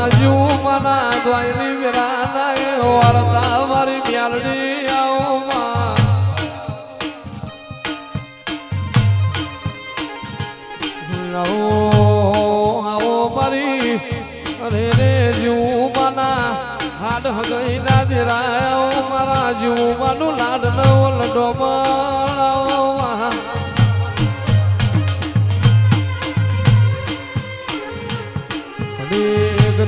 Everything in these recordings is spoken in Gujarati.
મારા જીવ મારા દ્વાયની વિરાના વાર્તા મારી મ્યાલડી આવો માં આવો મારી અરે રે જીવ માના હાડ હગઈ ના દિરાયો મારા જીવ માનું લાડ નો લડો માળાવો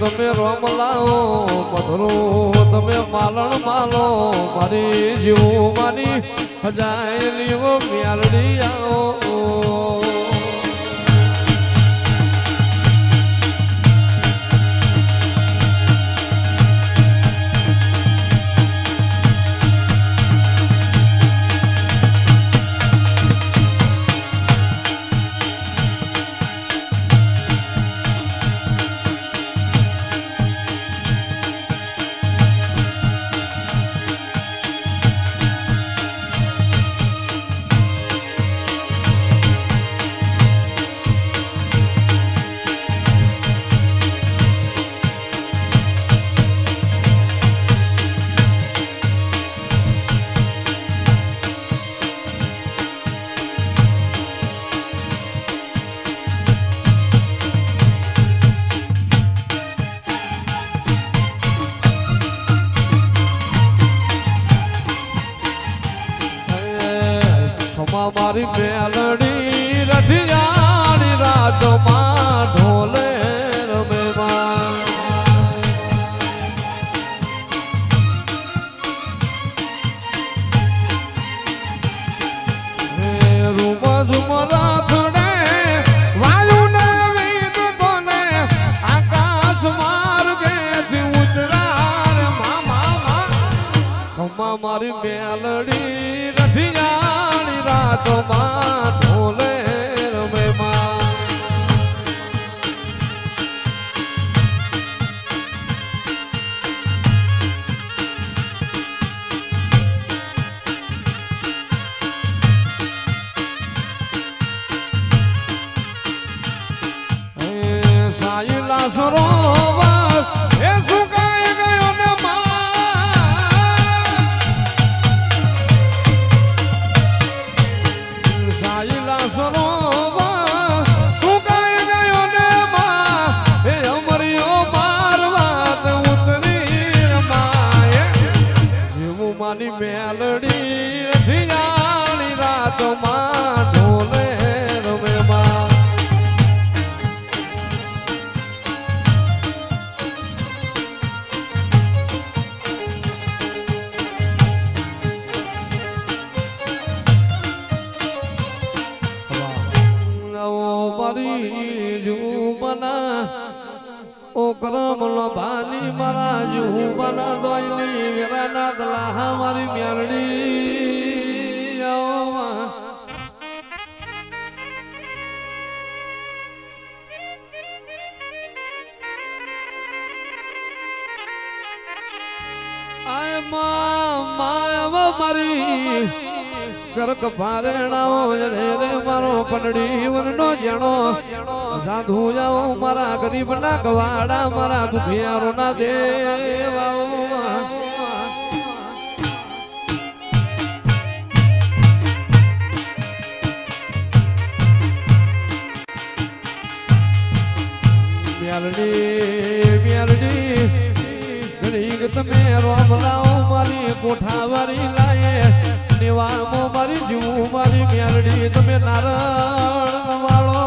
તમે રોમ લાવો મધરો તમે માલણ માલો મારી જીવ માની હજાયલી મ્યાલડી આવો મારી મેલડી રઢિયાળી રાતમાં ઢોલે રમે રૂમ ઝુમરા થડે વાયુ ને વીજ તોને આકાશ માર્ગે ઉતરાર મામા મારી મેલડી રઢિયાળી રાતમાં ઢોલે રમે સાયલા સરોવર એ સુકાઈ ગયો ને સરોવર સુકાઈ ગયો ને માં એ અમરિયો મારવાત ઉતરી માએ જીવું માની મેલડી રઢિયાળી રાતમાં ઢોલે રમે માં ઓ કરમ લો ભાની મારા જુબના દોયલી વિરાના દલા મારી મ્યાલડી આય માય મારી કરક ભારેણાઓ રે રે મારો પંડડી વરનો જેણો સાધુ જાઓ મારા ગરીબ ના ગવાડા મારા દુખિયારો ના દેવાઓ મ્યાલડી ઘડીક તમે રોમ લાવો મારી કોઠાવારી લાયે નિવામો મારી જીવ મારી મ્યાલડી તમે નારણ વાળો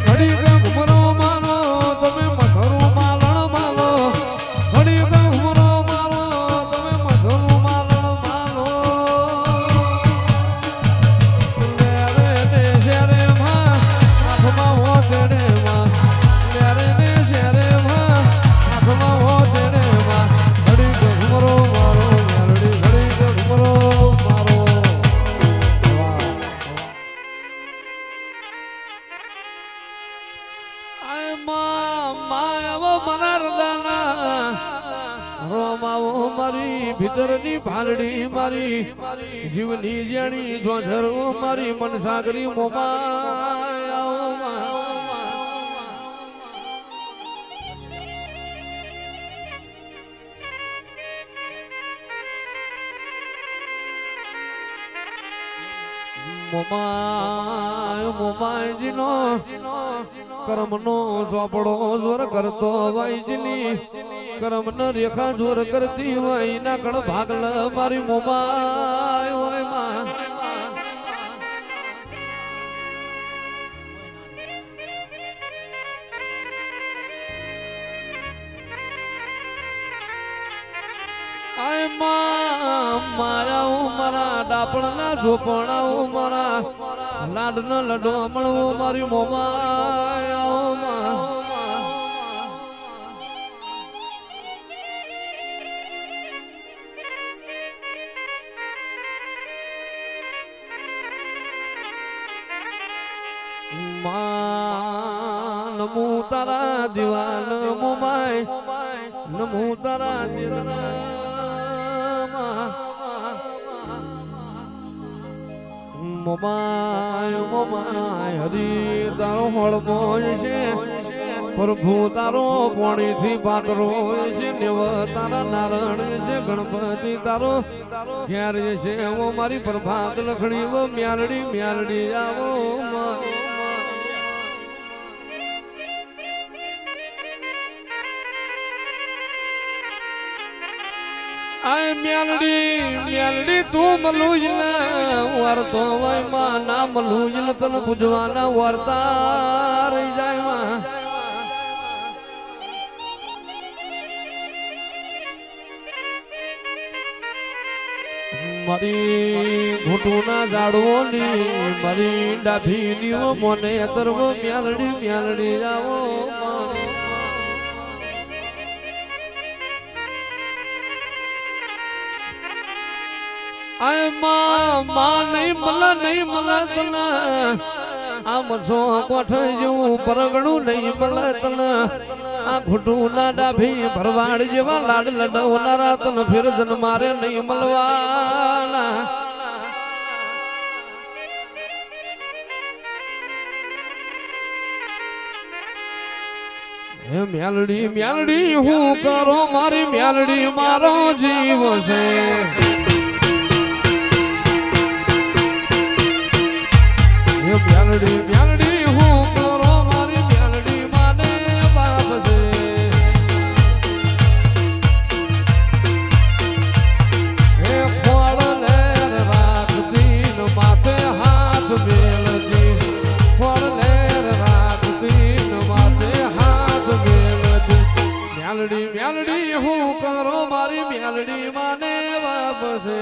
ઘડી કે ઘુમરો મારો તમે મધરું માલણ માલો ઘડી કે ઘુમરો મારો તમે મધરું માલણ માલો લેરે ને શેરે માં આંખમાં હો તેડે માં લેરે ને શેરે માં આંખમાં હો તેડે માં ઘડી કે ઘુમરો મારો મેલડી ઘડી કે ઘુમરો મારો મારી ભીતરની ભાલડી મારી જીવની જાણી જોઝર મારી મનસાગરી મોમાં મોમાયજીનો કર્મનો ચોપડો જોર કરતો વાઈજની કર્મ ન રેખા જોર કરતી હોય ના કણ ભાગલ મારી મોમાય હોય માં આય માયા મારા ડાપણના ઝોપણાઓ મારા લાડનો લડો મળવો મારી મોમાયા માં નમો તારા દિવાલ મોમાય નમો તારા દિવાલ મોમાય હરી તારો હળવો છે પ્રભુ તારો પોણી થી પાતરો છે દેવ તારા નારાયણ છે ગણપતિ તારો ઘેર છે એવો મારી પ્રભાત લખણી વો મ્યાલડી મ્યાલડી આવો આય મ્યાલડી તું મલુજલ વર્તો વય માં ના મલુજલ તન પૂજવાના વર્તા રહી જાય માં મારી ઘૂંટુના ઝાડવોની મારી ડાભીની મોને તરવો મ્યાલડી આવો આય માં નહીં મળે તને આમ સો કોઠ જેવું પરગણું નહીં મળે તને આ ઘૂંટું ના ડાભી ભરવાડ જેવા લાડ લડવનારા તને ફેર જન મારે નહીં મળવાના મ્યાલડી હું કરો મારી મ્યાલડી મારો જીવ છે મ્યાલડી હું કરો મારી મ્યાલડી માને બાપ છે હે ફળ લેર રાખતી માથે હાથ મેલતી ફળ લેર રાખતી માથે હાથ મેલતી મ્યાલડી હું કરો મારી મ્યાલડી માને બાપ છે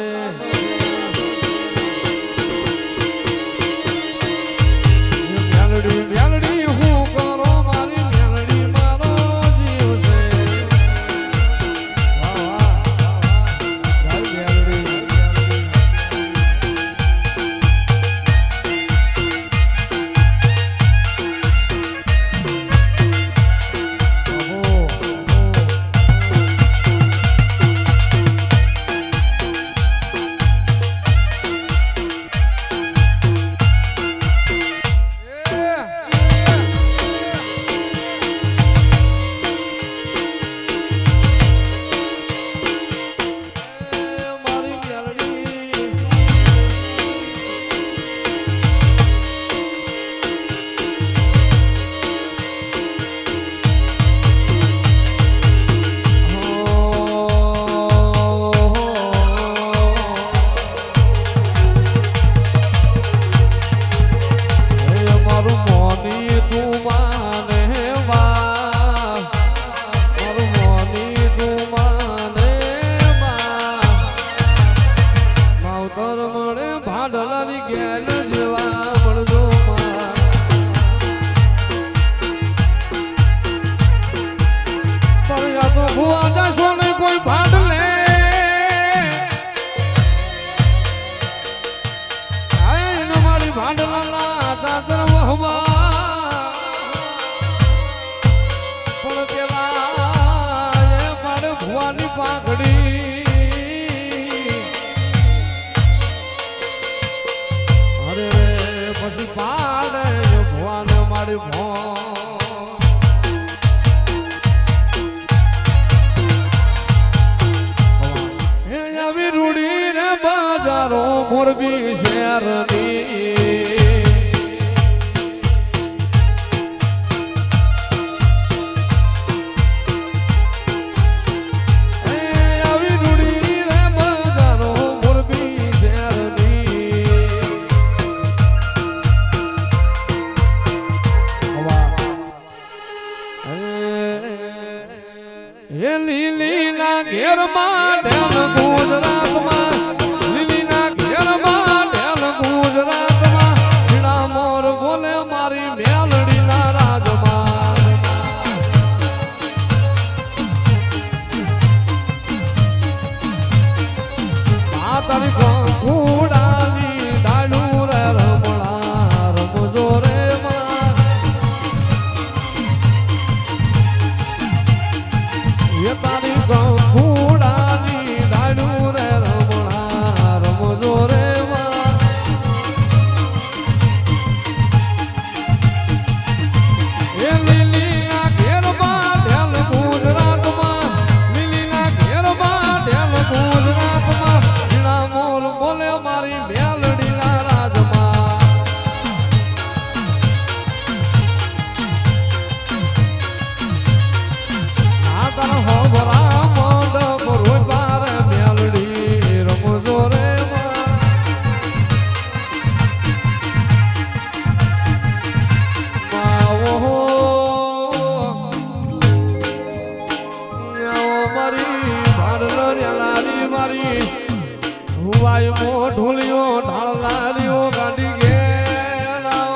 મારી ગેલ જેવા મળજો પણ યા તો ભુવા જશો નહીં કોઈ ભાડ લે મારી ભાડલા દાદર વહવા પણ પેલા એ મારે ભુવાની પાંખડી અરે પછી પાડે ભુવાને મારી ભો આવી રૂડી રે બજારો મોરબી શહેરની લીલીના ઘેરમાં ઢેલ ગુજરાતમાં લીલીના ઘેરમાં ઢેલ ગુજરાતમાં ઝીણા મોર બોલે મારી મેલડીના રાજમાં આ તારી ઘોડાની ડાળું રે રમણા રમજો રે એ તારી ઘોડાની ડાળું રે રમણા રમજો રે એ લીલીના ઘેરમાં ઢેલ ગુજરાતમાં લીલીના ઘેરમાં ઢેલ ગુજરાતમાં ઝીણા મોર બોલે મારી મેલડીના રાજમાં આ તારા હોબરા મંડપ રોજ બારે મેલડી રમજો રે મારી ભાડલો રેલારી મારી હુવાય મો ઢોલિયો ઢાળલારીઓ ગાડી ગેલા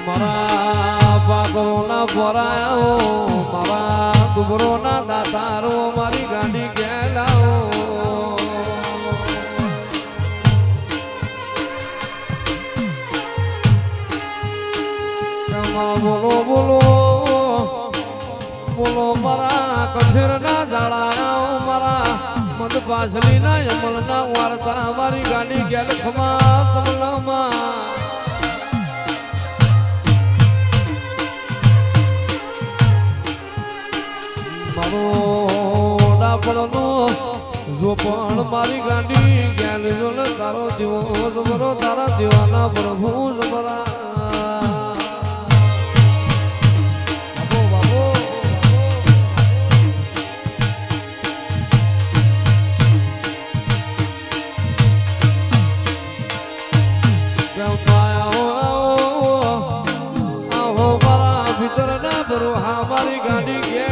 મારા પાગરોના બોરાયો મારા દુબરોના દાતારો મારી ગાડી ગેલાઓ બોલો બોલો બોલો મારા કઠેરના જાળાઓ મારા મદ પાછલીના યમલના વાર્તા મારી ગાડી ગેલખમાં કમલામાં મારો ડાપણનો જો પણ મારી ગાડી ગેલ જો તારો દીવો જબરો તારા દીવાના પ્રભુ જબરા મારી ગાડી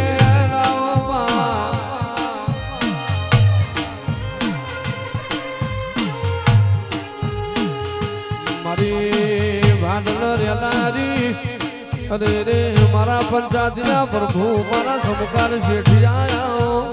મારી ભાડલ રેલારી અરે રે મારા પંચાયતના પ્રભુ મારા સમકાર શેઠિયા